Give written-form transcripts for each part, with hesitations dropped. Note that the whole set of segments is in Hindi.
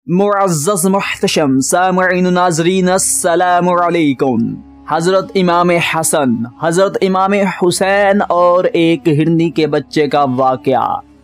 मुअज़्ज़ज़ मुहतशम सामईन नाज़रीन अस्सलामु अलैकुम। हज़रत इमाम हसन, हज़रत इमाम हुसैन और एक हिरनी के बच्चे का वाक़या।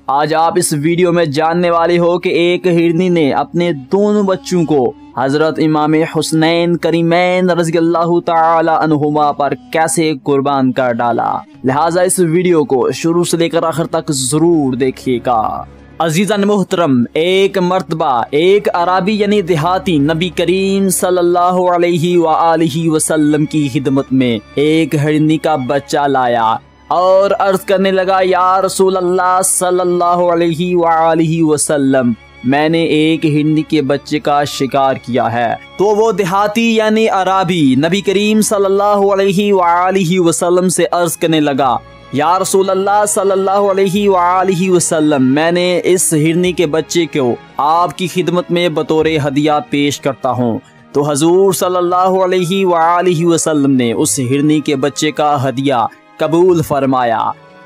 आज आप इस वीडियो में जानने वाले हो कि एक हिरनी ने अपने दोनों बच्चों को हज़रत इमाम हुसैन करीमैन रज़ियल्लाहु ताला अन्हुमा पर कैसे कुर्बान कर डाला। लिहाजा इस वीडियो को शुरू से लेकर आखिर तक जरूर देखिएगा। अजीज़ान मोहतरम, एक मर्तबा एक अराबी यानी देहाती नबी करीम सल्लल्लाहु अलैहि वालैहि वसल्लम की खिदमत में एक हिरनी का बच्चा लाया और अर्ज करने लगा, या रसूल अल्लाह सल्लल्लाहु अलैहि वालैहि वसल्लम, मैंने एक हिरनी के बच्चे का शिकार किया है। तो वो देहाती यानी अराबी नबी करीम सल्लल्लाहु अलैहि वालैहि वसल्लम से अर्ज करने लगा, या रसूल अल्लाह सल्लल्लाहु अलैहि वालैहि वसल्लम, मैंने इस हिरनी के बच्चे को आपकी खिदमत में बतौर हदिया पेश करता हूँ। तो हजूर सल्लल्लाहु अलैहि वालैहि वसल्लम ने उस हिरनी के बच्चे का हदिया कबूल फरमाया।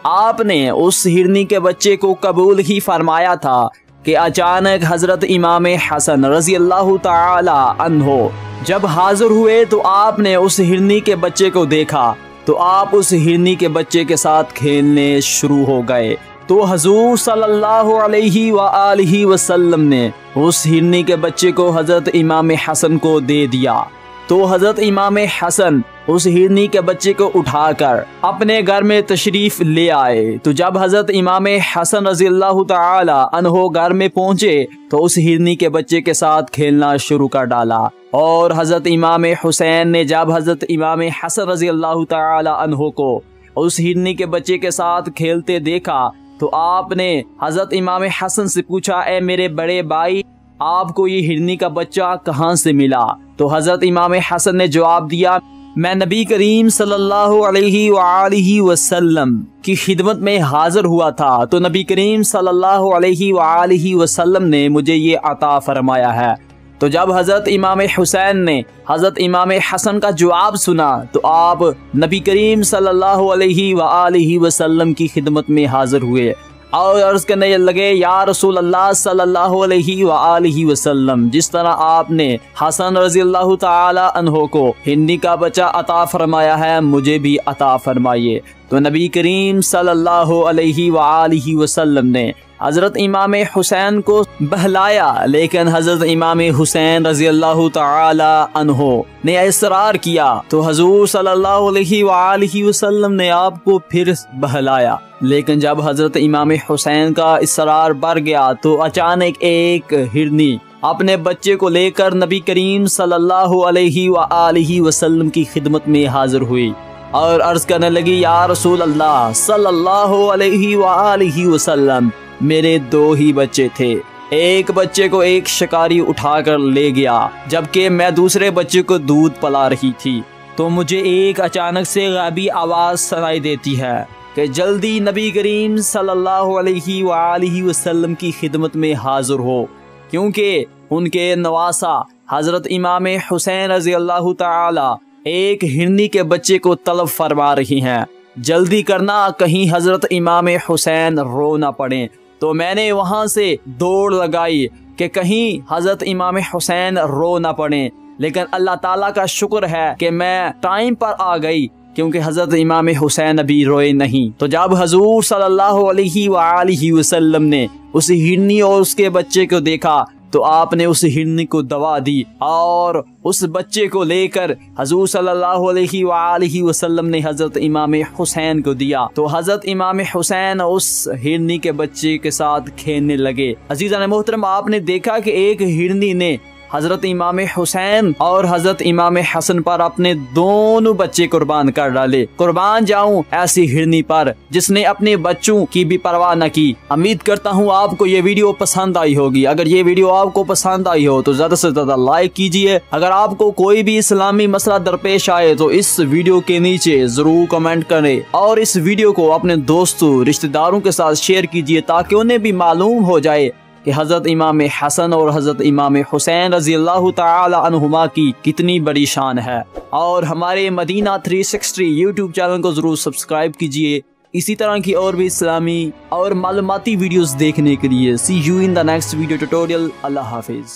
आपने उस हिरनी के बच्चे को कबूल ही फरमाया था कि अचानक हजरत इमाम हसन रज़ियल्लाहु ताला अन्हो जब हाजिर हुए तो आपने उस हिरनी के बच्चे को देखा तो आप उस हिरनी के बच्चे के साथ खेलने शुरू हो गए। तो हजूर सल्लल्लाहु अलैहि वालैहि वसल्लम ने उस हिरनी के बच्चे को हजरत इमाम हसन को दे दिया। तो हजरत इमाम हसन उस हिरनी के बच्चे को उठाकर अपने घर में तशरीफ ले आए। तो जब हजरत इमाम हसन रज़ियल्लाहु ताला अन्हो घर में पहुंचे तो उस हिरनी के बच्चे के साथ खेलना शुरू कर डाला। और हजरत इमाम हुसैन ने जब हजरत इमाम हसन रज़ियल्लाहु ताला अन्हो को उस हिरनी के बच्चे के साथ खेलते देखा तो आपने हजरत इमाम हसन से पूछा, ए मेरे बड़े भाई, आपको ये हिरनी का बच्चा कहाँ से मिला? तो हजरत इमाम हसन ने जवाब दिया, मैं नबी करीम सल्लल्लाहु अलैहि वालैहि वसल्लम की खिदमत में हाजिर हुआ था तो नबी करीम सल्लल्लाहु अलैहि वालैहि वसल्लम ने मुझे ये अता फरमाया है। तो जब हजरत इमाम हुसैन ने हजरत इमाम हसन का जवाब सुना तो आप नबी करीम सल्लल्लाहु अलैहि वालैहि वसल्लम की खिदमत में हाजिर हुए और अर्ज करने लगे, या रसूल अल्लाह सल्लल्लाहु अलैहि वालैहि वसल्लम, जिस तरह आपने हसन रज़ियल्लाहु ताला अन्हो को हिरनी का बच्चा अता फरमाया है, मुझे भी अता फरमाइए। तो नबी करीम सल्लल्लाहु अलैहि वालैहि वसल्लम ने हजरत इमाम हुसैन को बहलाया, लेकिन हजरत इमाम हुसैन रज़ियल्लाहु ताला अन्हो ने इसरार किया तो हजूर सल्लल्लाहु अलैहि वालैहि वसल्लम ने आपको फिर बहलाया। लेकिन जब हजरत इमाम हुसैन का इसरार बढ़ गया तो अचानक एक हिरनी अपने बच्चे को लेकर नबी करीम सल्लल्लाहु अलैहि वालैहि वसल्लम की खिदमत में हाजिर हुई और अर्ज करने लगी, या रसूल अल्लाह सल्लल्लाहु अलैहि वालैहि वसल्लम, मेरे दो ही बच्चे थे। एक बच्चे को एक शिकारी उठाकर ले गया जबकि मैं दूसरे बच्चे को दूध पिला रही थी। तो मुझे एक अचानक से गैबी आवाज़ सुनाई देती है कि जल्दी नबी करीम सल्लल्लाहु अलैहि वालैहि वसल्लम की खिदमत में हाजिर हो, क्योंकि उनके नवासा हजरत इमाम हुसैन रज़ियल्लाहु ताला एक हिरनी के बच्चे को तलब फरमा रही हैं। जल्दी करना, कहीं हजरत इमाम हुसैन रो ना पड़े। तो मैंने वहां से दौड़ लगाई कि कहीं हजरत इमाम हुसैन रो ना पड़े, लेकिन अल्लाह ताला का शुक्र है कि मैं टाइम पर आ गई, क्योंकि हजरत इमाम हुसैन अभी रोए नहीं। तो जब हजूर सल्लल्लाहु अलैहि वालैहि वसल्लम ने उस हिरनी और उसके बच्चे को देखा तो आपने उस हिरनी को दवा दी और उस बच्चे को लेकर हजूर सल्लल्लाहु अलैहि वालैहि वसल्लम ने हजरत इमाम हुसैन को दिया। तो हजरत इमाम हुसैन उस हिरनी के बच्चे के साथ खेलने लगे। अजीज़ान मोहतरम, आपने देखा कि एक हिरनी ने हजरत इमाम हुसैन और हजरत इमाम हसन पर अपने दोनों बच्चे कुर्बान कर डाले। कुर्बान जाऊं ऐसी हिरनी पर जिसने अपने बच्चों की भी परवाह न की। उम्मीद करता हूं आपको ये वीडियो पसंद आई होगी। अगर ये वीडियो आपको पसंद आई हो तो ज्यादा से ज्यादा लाइक कीजिए। अगर आपको कोई भी इस्लामी मसला दरपेश आए तो इस वीडियो के नीचे जरूर कमेंट करें और इस वीडियो को अपने दोस्तों रिश्तेदारों के साथ शेयर कीजिए ताकि उन्हें भी मालूम हो जाए कि हजरत इमाम हसन और हजरत इमाम हुसैन रज़ियल्लाहु ताला अन्हुमा की कितनी बड़ी शान है। और हमारे मदीना 360 यूट्यूब चैनल को जरूर सब्सक्राइब कीजिए इसी तरह की और भी इस्लामी और मालूमाती वीडियोस देखने के लिए। See you in the next video tutorial. अल्लाह हाफिज।